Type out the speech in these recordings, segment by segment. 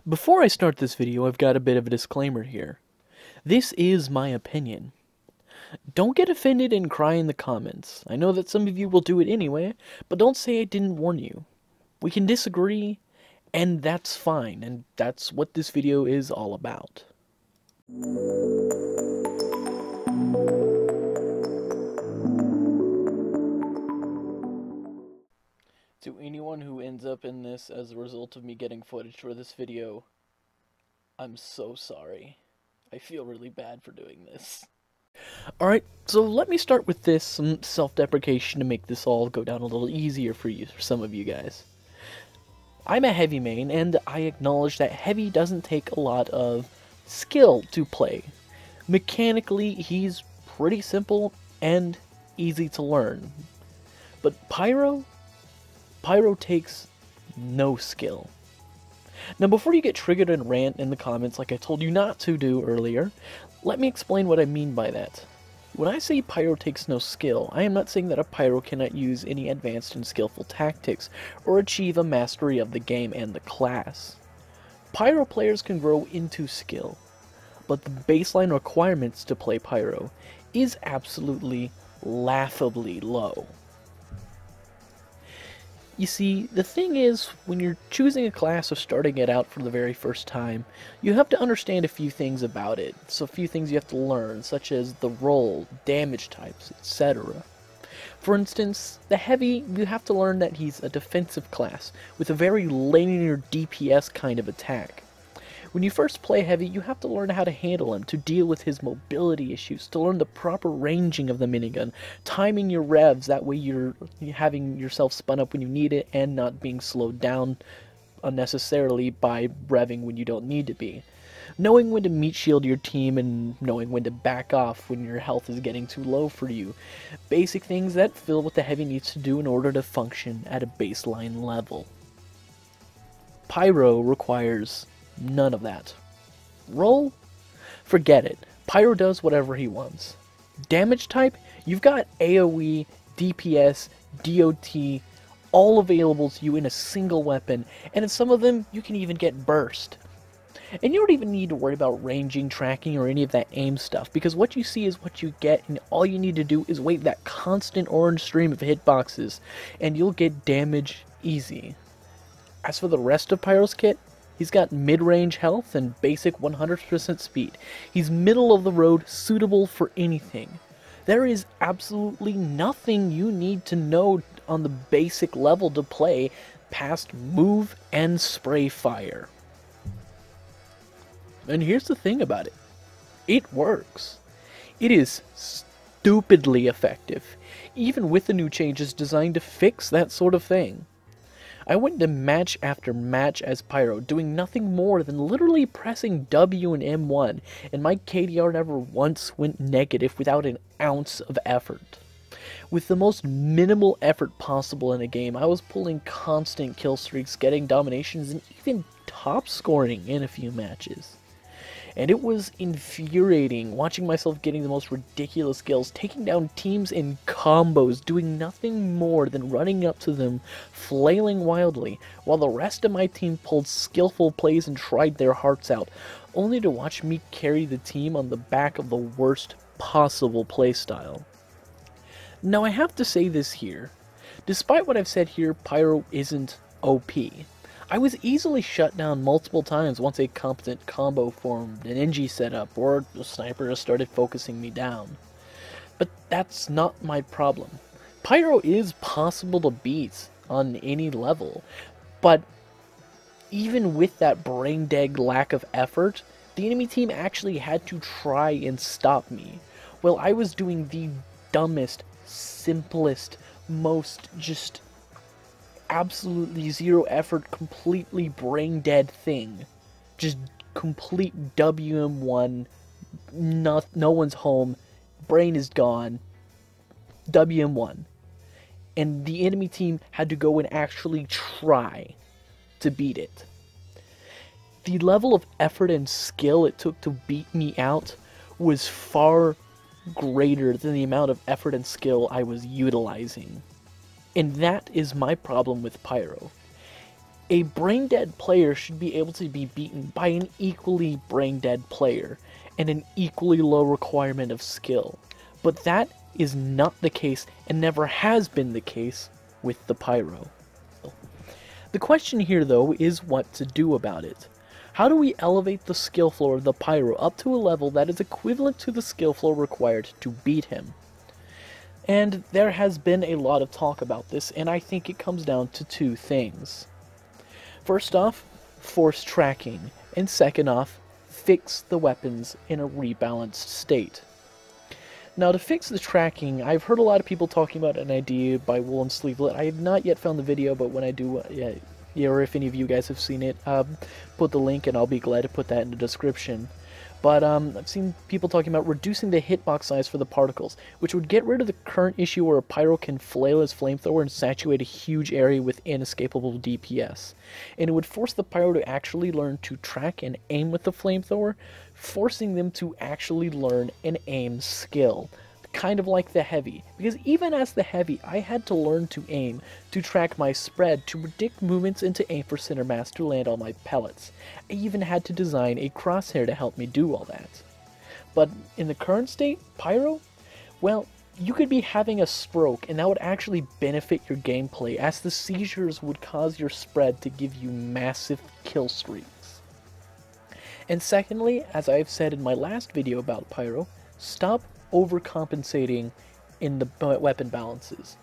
Before I start this video, I've got a bit of a disclaimer here. This is my opinion. Don't get offended and cry in the comments. I know that some of you will do it anyway, but don't say I didn't warn you. We can disagree, and that's fine, and that's what this video is all about. To anyone who ends up in this as a result of me getting footage for this video, I'm so sorry. I feel really bad for doing this. Alright, so let me start with some self-deprecation to make this all go down a little easier for some of you guys. I'm a heavy main, and I acknowledge that heavy doesn't take a lot of skill to play. Mechanically, he's pretty simple and easy to learn. But Pyro takes no skill. Now, before you get triggered and rant in the comments like I told you not to do earlier, let me explain what I mean by that. When I say Pyro takes no skill, I am not saying that a Pyro cannot use any advanced and skillful tactics, or achieve a mastery of the game and the class. Pyro players can grow into skill, but the baseline requirements to play Pyro is absolutely laughably low. You see, the thing is, when you're choosing a class or starting it out for the very first time, you have to understand a few things about it. So a few things you have to learn, such as the role, damage types, etc. For instance, the heavy, you have to learn that he's a defensive class, with a very linear DPS kind of attack. When you first play heavy, you have to learn how to handle him, to deal with his mobility issues, to learn the proper ranging of the minigun, timing your revs, that way you're having yourself spun up when you need it, and not being slowed down unnecessarily by revving when you don't need to be. Knowing when to meat shield your team, and knowing when to back off when your health is getting too low for you. Basic things that fill what the heavy needs to do in order to function at a baseline level. Pyro requires none of that. Roll? Forget it. Pyro does whatever he wants. Damage type? You've got AoE, DPS, DOT, all available to you in a single weapon, and in some of them, you can even get burst. And you don't even need to worry about ranging, tracking, or any of that aim stuff, because what you see is what you get, and all you need to do is wait that constant orange stream of hitboxes, and you'll get damage easy. As for the rest of Pyro's kit, he's got mid-range health and basic 100% speed. He's middle of the road, suitable for anything. There is absolutely nothing you need to know on the basic level to play past move and spray fire. And here's the thing about it. It works. It is stupidly effective, even with the new changes designed to fix that sort of thing. I went to match after match as Pyro, doing nothing more than literally pressing W and M1, and my KDR never once went negative without an ounce of effort. With the most minimal effort possible in a game, I was pulling constant kill streaks, getting dominations, and even top scoring in a few matches. And it was infuriating watching myself getting the most ridiculous kills, taking down teams in combos, doing nothing more than running up to them, flailing wildly, while the rest of my team pulled skillful plays and tried their hearts out, only to watch me carry the team on the back of the worst possible playstyle. Now I have to say this here. Despite what I've said here, Pyro isn't OP. I was easily shut down multiple times once a competent combo formed, an NG set up, or a sniper started focusing me down. But that's not my problem. Pyro is possible to beat on any level, but even with that brain-dead lack of effort, the enemy team actually had to try and stop me, while I was doing the dumbest, simplest, most just absolutely zero effort, completely brain dead thing. Just complete WM1, no one's home, brain is gone, WM1. And the enemy team had to go and actually try to beat it. The level of effort and skill it took to beat me out was far greater than the amount of effort and skill I was utilizing. And that is my problem with Pyro. A brain-dead player should be able to be beaten by an equally brain-dead player, and an equally low requirement of skill. But that is not the case, and never has been the case, with the Pyro. The question here, though, is what to do about it. How do we elevate the skill floor of the Pyro up to a level that is equivalent to the skill floor required to beat him? And there has been a lot of talk about this, and I think it comes down to two things. First off, force tracking, and second off, fix the weapons in a rebalanced state. Now, to fix the tracking, I've heard a lot of people talking about an idea by Woolen Sleevelet. I have not yet found the video, but when I do, or if any of you guys have seen it, put the link and I'll be glad to put that in the description. But I've seen people talking about reducing the hitbox size for the particles, which would get rid of the current issue where a Pyro can flail his flamethrower and saturate a huge area with inescapable DPS. And it would force the Pyro to actually learn to track and aim with the flamethrower, forcing them to actually learn an aim skill. Kind of like the Heavy, because even as the Heavy, I had to learn to aim, to track my spread, to predict movements, and to aim for center mass to land all my pellets. I even had to design a crosshair to help me do all that. But in the current state, Pyro? Well, you could be having a stroke, and that would actually benefit your gameplay, as the seizures would cause your spread to give you massive kill streaks. And secondly, as I've said in my last video about Pyro, stop overcompensating in the weapon balances.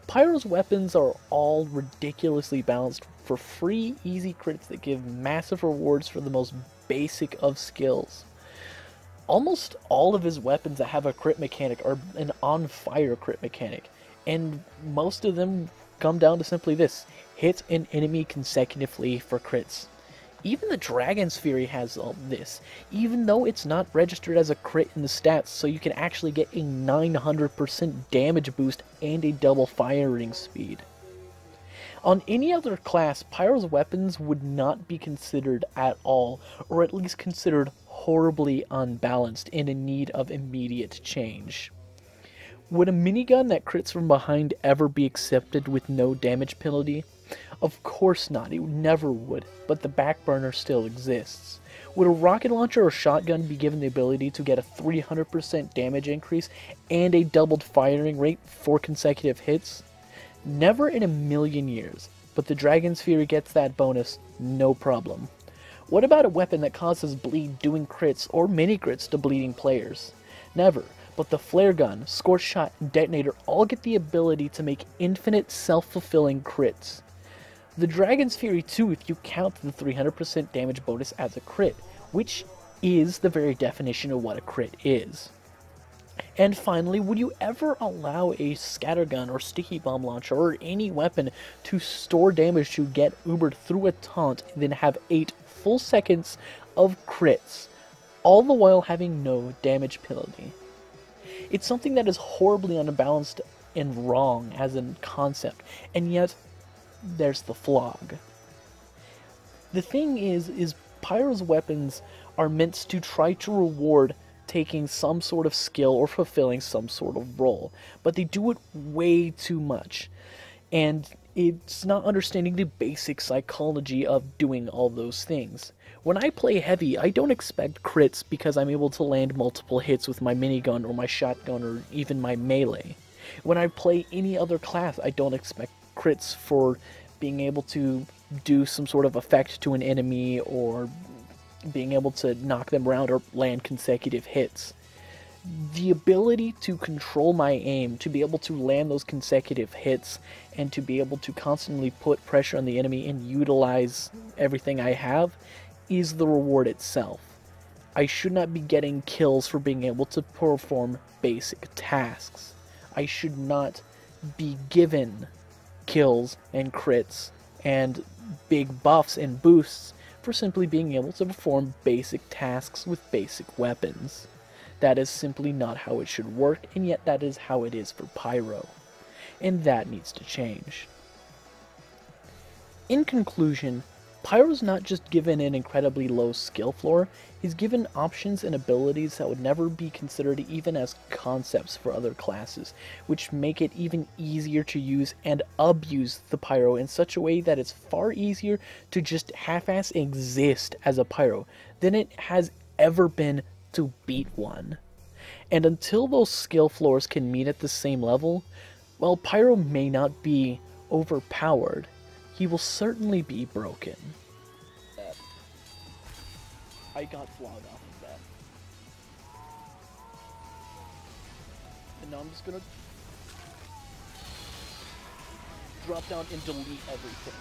Pyro's weapons are all ridiculously balanced for free, easy crits that give massive rewards for the most basic of skills. Almost all of his weapons that have a crit mechanic are an on-fire crit mechanic, and most of them come down to simply this: hit an enemy consecutively for crits. Even the Dragon's Fury has all this, even though it's not registered as a crit in the stats, so you can actually get a 900% damage boost and a double firing speed. On any other class, Pyro's weapons would not be considered at all, or at least considered horribly unbalanced and in need of immediate change. Would a minigun that crits from behind ever be accepted with no damage penalty? Of course not, it never would, but the backburner still exists. Would a rocket launcher or shotgun be given the ability to get a 300% damage increase and a doubled firing rate for consecutive hits? Never in a million years, but the Dragon's Fury gets that bonus, no problem. What about a weapon that causes bleed doing crits or mini crits to bleeding players? Never. But the flare gun, scorch shot, and detonator all get the ability to make infinite self-fulfilling crits. The Dragon's Fury too, if you count the 300% damage bonus as a crit, which is the very definition of what a crit is. And finally, would you ever allow a scattergun or sticky bomb launcher or any weapon to store damage to get ubered through a taunt and then have 8 full seconds of crits, all the while having no damage penalty? It's something that is horribly unbalanced and wrong as a concept, and yet there's the flog. The thing is Pyro's weapons are meant to try to reward taking some sort of skill or fulfilling some sort of role, but they do it way too much, and it's not understanding the basic psychology of doing all those things. When I play Heavy, I don't expect crits because I'm able to land multiple hits with my minigun or my shotgun or even my melee. When I play any other class, I don't expect crits for being able to do some sort of effect to an enemy or being able to knock them around or land consecutive hits. The ability to control my aim, to be able to land those consecutive hits, and to be able to constantly put pressure on the enemy and utilize everything I have, is the reward itself. I should not be getting kills for being able to perform basic tasks. I should not be given kills and crits and big buffs and boosts for simply being able to perform basic tasks with basic weapons. That is simply not how it should work, and yet that is how it is for Pyro. And that needs to change. In conclusion, Pyro's not just given an incredibly low skill floor, he's given options and abilities that would never be considered even as concepts for other classes, which make it even easier to use and abuse the Pyro in such a way that it's far easier to just half-ass exist as a Pyro than it has ever been to beat one. And until those skill floors can meet at the same level, while Pyro may not be overpowered, he will certainly be broken. I got flawed off of that. And now I'm just gonna drop down and delete everything.